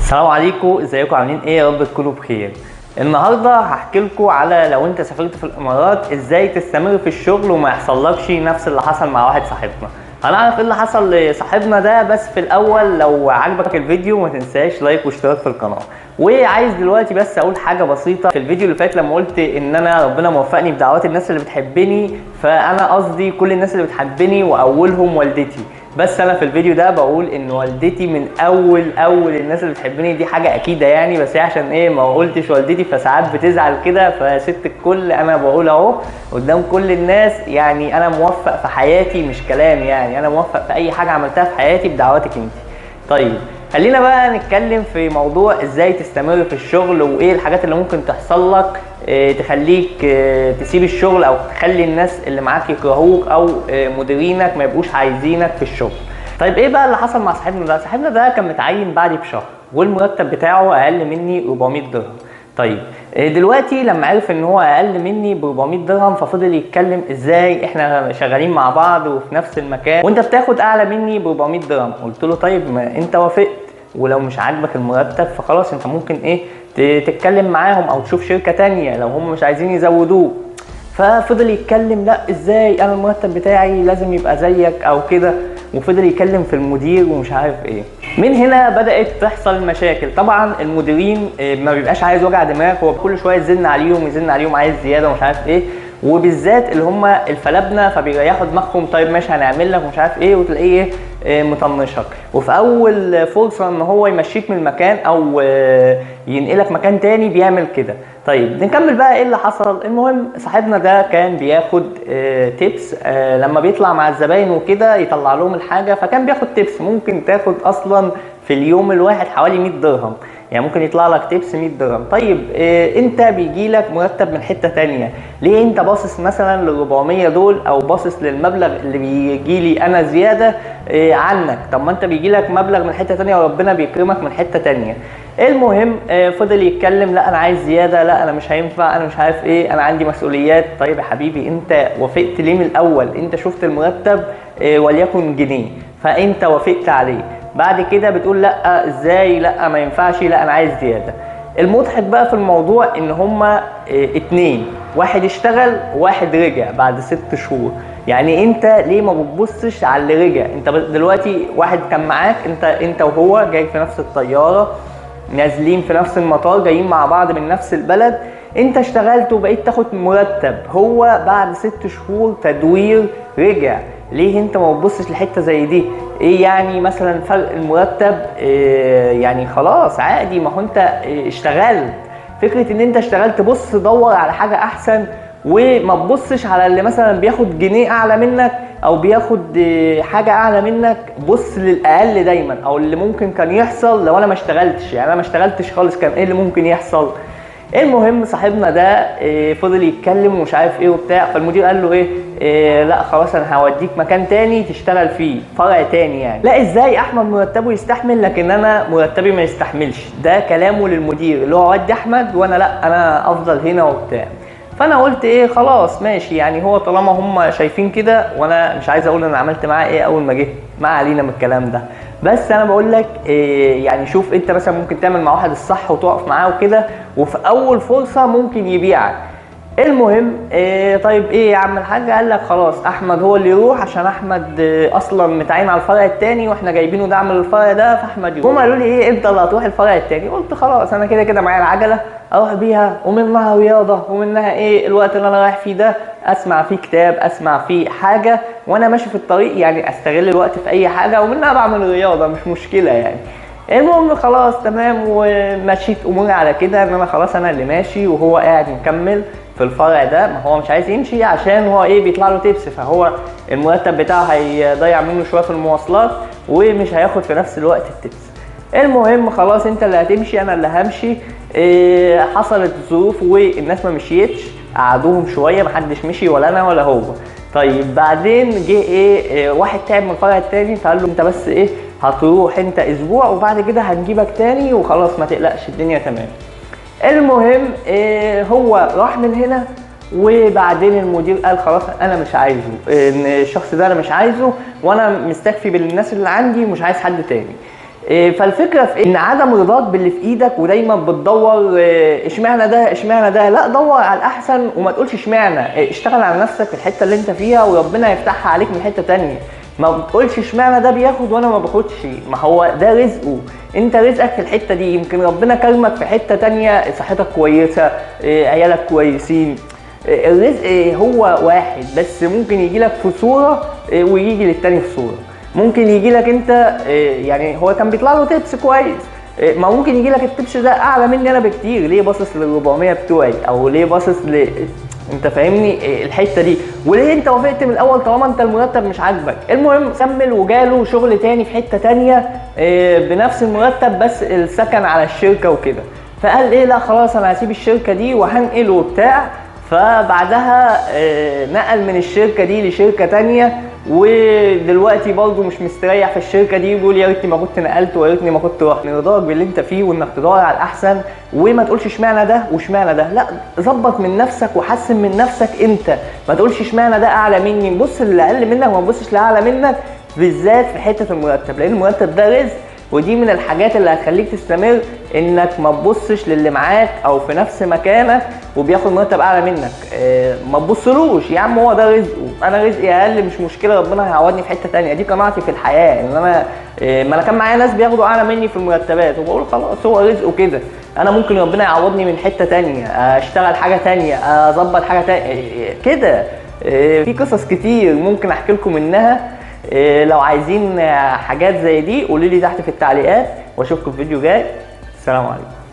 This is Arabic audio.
السلام عليكم، ازيكم عاملين ايه؟ يا رب تكونوا بخير. النهارده هحكي لكم على لو انت سافرت في الامارات ازاي تستمر في الشغل وما يحصلكش نفس اللي حصل مع واحد صاحبنا. هنعرف ايه اللي حصل لصاحبنا ده، بس في الاول لو عجبك الفيديو ما تنساش لايك واشتراك في القناه. وعايز دلوقتي بس اقول حاجه بسيطه. في الفيديو اللي فات لما قلت ان انا ربنا موفقني بدعوات الناس اللي بتحبني، فانا قصدي كل الناس اللي بتحبني واولهم والدتي. بس انا في الفيديو ده بقول ان والدتي من اول الناس اللي بتحبني، دي حاجه اكيده يعني، بس هي عشان ايه ما قلتش والدتي فساعات بتزعل كده. فست الكل انا بقول اهو قدام كل الناس، يعني انا موفق في حياتي مش كلام، يعني انا موفق في اي حاجه عملتها في حياتي بدعواتك انت. طيب خلينا بقى نتكلم في موضوع ازاي تستمر في الشغل وايه الحاجات اللي ممكن تحصل لك تخليك تسيب الشغل او تخلي الناس اللي معاك يكرهوك او مديرينك ما يبقوش عايزينك في الشغل. طيب ايه بقى اللي حصل مع صاحبنا ده؟ صاحبنا ده كان متعين بعدي بشهر والمرتب بتاعه اقل مني 400 درهم. طيب دلوقتي لما عرف ان هو اقل مني ب 400 درهم ففضل يتكلم ازاي احنا شغالين مع بعض وفي نفس المكان وانت بتاخد اعلى مني ب 400 درهم. قلت له طيب ما انت وافقت، ولو مش عاجبك المرتب فخلاص انت ممكن ايه تتكلم معاهم او تشوف شركة تانية لو هم مش عايزين يزودوك. ففضل يتكلم لا ازاي انا المرتب بتاعي لازم يبقى زيك او كده، وفضل يتكلم في المدير ومش عارف ايه. من هنا بدأت تحصل مشاكل. طبعا المديرين ما بيبقاش عايز وجع دماغ، هو كل شويه يزن عليهم عايز زياده ومش عارف ايه، وبالذات اللي هم الفلابنه فبيريحوا دماغهم طيب ماشي هنعمل لك ومش عارف ايه، وتلاقيه مطنشك. وفي اول فرصه ان هو يمشيك من المكان او ينقلك مكان تاني بيعمل كده. طيب نكمل بقى ايه اللي حصل. المهم صاحبنا ده كان بياخد تيبس لما بيطلع مع الزباين وكده يطلع لهم الحاجه، فكان بياخد تيبس ممكن تاخد اصلا في اليوم الواحد حوالي 100 درهم، يعني ممكن يطلع لك تيبس 100 درهم. طيب انت بيجي لك مرتب من حته تانية، ليه انت باصص مثلا لل 400 دول او باصص للمبلغ اللي بيجي لي انا زياده عنك؟ طب ما انت بيجي لك مبلغ من حته تانية وربنا بيكرمك من حته تانية. المهم فضل يتكلم لا انا عايز زياده، لا انا مش هينفع، انا مش عارف ايه، انا عندي مسؤوليات. طيب يا حبيبي انت وافقت ليه من الاول؟ انت شفت المرتب وليكن جنيه فانت وافقت عليه، بعد كده بتقول لا ازاي، لا ما ينفعش، لا انا عايز زياده. المضحك بقى في الموضوع ان هما اتنين، واحد اشتغل وواحد رجع بعد 6 شهور. يعني انت ليه ما بتبصش على اللي رجع؟ انت دلوقتي واحد كان معاك، انت وهو جاي في نفس الطياره، نازلين في نفس المطار، جايين مع بعض من نفس البلد، انت اشتغلت وبقيت تاخد مرتب، هو بعد 6 شهور تدوير رجع. ليه انت ما بتبصش لحته زي دي؟ ايه يعني مثلا فرق المرتب؟ يعني خلاص عادي، ما هو انت اشتغلت. فكره ان انت اشتغلت بص دور على حاجه احسن، وما تبصش على اللي مثلا بياخد جنيه اعلى منك او بياخد حاجه اعلى منك. بص للاقل دايما، او اللي ممكن كان يحصل لو انا ما اشتغلتش، يعني انا ما اشتغلتش خالص كان ايه اللي ممكن يحصل. المهم صاحبنا ده فضل يتكلم ومش عارف ايه وبتاع، فالمدير قال له ايه لا خلاص انا هوديك مكان تاني تشتغل فيه، فرع تاني يعني. لا ازاي احمد مرتبه يستحمل لكن انا مرتبي ما يستحملش؟ ده كلامه للمدير اللي هو ودي احمد وانا لا انا افضل هنا وبتاع. فانا قلت ايه خلاص ماشي، يعني هو طالما هم شايفين كده، وانا مش عايز اقول انا عملت معاه ايه اول ما جه، ما علينا من الكلام ده. بس انا بقول لك إيه، يعني شوف انت مثلا ممكن تعمل مع واحد الصح وتقف معاه وكده، وفي اول فرصه ممكن يبيعك. المهم طيب ايه يا عم الحاج؟ قال لك خلاص احمد هو اللي يروح، عشان احمد اصلا متعين على الفرع الثاني واحنا جايبينه دعم للفرع ده، فاحمد يروح. هم قالوا لي ايه انت اللي هتروح الفرع الثاني؟ قلت خلاص انا كده كده معايا العجله اروح بيها، ومنها رياضه ومنها ايه الوقت اللي انا رايح فيه ده اسمع فيه كتاب، اسمع فيه حاجه وانا ماشي في الطريق، يعني استغل الوقت في اي حاجه، ومنها بعمل رياضه مش مشكله يعني. المهم خلاص تمام، ومشيت اموري على كده ان انا خلاص انا اللي ماشي وهو قاعد مكمل في الفرع ده. ما هو مش عايز يمشي عشان هو ايه بيطلع له تيبس، فهو المرتب بتاعه هيضيع منه شويه في المواصلات ومش هياخد في نفس الوقت التيبس. المهم خلاص انت اللي هتمشي انا اللي همشي. حصلت ظروف والناس ما مشيتش، قعدوهم شويه محدش مشي ولا انا ولا هو. طيب بعدين جه ايه واحد تعب من الفرع التاني فقال له انت بس ايه هتروح انت اسبوع وبعد كده هنجيبك تاني وخلاص ما تقلقش الدنيا تمام. المهم هو راح من هنا، وبعدين المدير قال خلاص انا مش عايزه، ان الشخص ده انا مش عايزه وانا مستكفي بالناس اللي عندي ومش عايز حد تاني. فالفكره في ان عدم رضاك باللي في ايدك ودايما بتدور اشمعنى ده اشمعنى ده، لا دور على الاحسن وما تقولش اشمعنى. اشتغل على نفسك في الحته اللي انت فيها وربنا يفتحها عليك من حته تانية. ما بتقولش اشمعنى ده بياخد وانا ما باخدش، ما هو ده رزقه، انت رزقك في الحته دي. يمكن ربنا كرمك في حته تانية، صحتك كويسه، عيالك كويسين. الرزق هو واحد بس ممكن يجي لك في صوره ويجي للتاني في صوره. ممكن يجي لك انت يعني هو كان بيطلع له تبس كويس، ما ممكن يجي لك التبس ده اعلى مني انا بكتير. ليه باصص لل 400 بتوعي؟ او ليه باصص انت فاهمني الحته دي؟ وليه انت وافقت من الاول طالما انت المرتب مش عاجبك؟ المهم كمل وجاله شغل تاني في حته تانيه بنفس المرتب بس السكن على الشركه وكده. فقال ايه، لا خلاص انا هسيب الشركه دي وهنقل وبتاع. فبعدها نقل من الشركه دي لشركه تانيه، ودلوقتي برضه مش مستريح في الشركه دي، بيقول يا ريتني ما كنت نقلت ويا ريتني ما كنت رحت. رضاك باللي انت فيه وانك تدور على الاحسن وما تقولش اشمعنى ده واشمعنى ده، لا ظبط من نفسك وحسن من نفسك انت. ما تقولش اشمعنى ده اعلى مني، بص للي اقل منك وما تبصش لاعلى منك، بالذات في حته المرتب، لان المرتب ده رزق. ودي من الحاجات اللي هتخليك تستمر، انك ما تبصش للي معاك او في نفس مكانك وبياخد مرتب اعلى منك. ما تبصلوش يا عم، هو ده رزقه، انا رزقي اقل مش مشكله، ربنا هيعوضني في حته تانية. دي قناعتي في الحياه، ان انا ما انا كان معايا ناس بياخدوا اعلى مني في المرتبات وبقول خلاص هو رزقه كده، انا ممكن ربنا يعوضني من حته تانية، اشتغل حاجه تانية، اظبط حاجه تانية كده. في قصص كتير ممكن احكي لكم منها. لو عايزين حاجات زي دي قولوا لي تحت في التعليقات، واشوفكم في فيديو جاي. السلام عليكم.